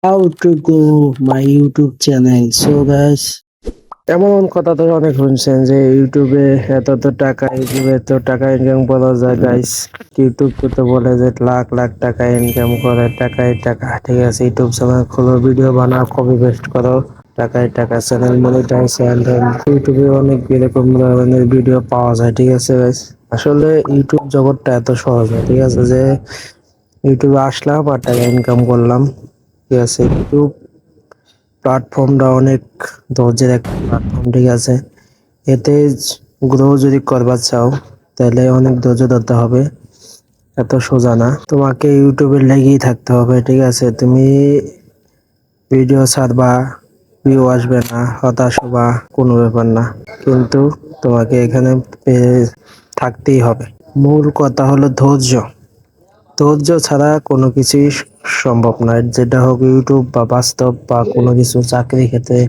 how to grow my YouTube channel. So guys, এমন কথা তো অনেক শুনছেন যে ইউটিউবে এত টাকা, ইউটিউবে এত টাকা ইনকাম করা যায় গাইস। ইউটিউব তো বলে যে লাখ লাখ টাকা ইনকাম করে, টাকায় টাকা। ঠিক আছে, ইউটিউব চ্যানেল খোলো, ভিডিও বানাও, কপি পেস্ট করো, টাকায় টাকা। চ্যানেল মনিটাইজ এন্ড ইউটিউবে অনেক এরকম ধরনের ভিডিও পাওয়া যায়। ঠিক আছে গাইস, আসলে ইউটিউব জগৎটা এত সহজ না। ঠিক আছে, যে ইউটিউবে আসলাম আর টাকা ইনকাম করলাম। ঠিক আছে, ইউটিউব প্ল্যাটফর্মটা অনেক ধৈর্যের একটা প্ল্যাটফর্ম। ঠিক আছে, এতে গ্রো যদি করবার চাও তাহলে অনেক ধৈর্য ধরতে হবে, এত সোজা না। তোমাকে ইউটিউবে লেগেই থাকতে হবে। ঠিক আছে, তুমি ভিডিও ছাড়বা, ভিউ আসবে না, হতাশ হবা, কোনো ব্যাপার না, কিন্তু তোমাকে এখানে থাকতেই হবে। মূল কথা হলো ধৈর্য। ধৈর্য ছাড়া কোনো কিছুই সম্ভব নয়, যেটা হোক ইউটিউব বা বাস্তব বা কোনো কিছু চাকরি ক্ষেত্রে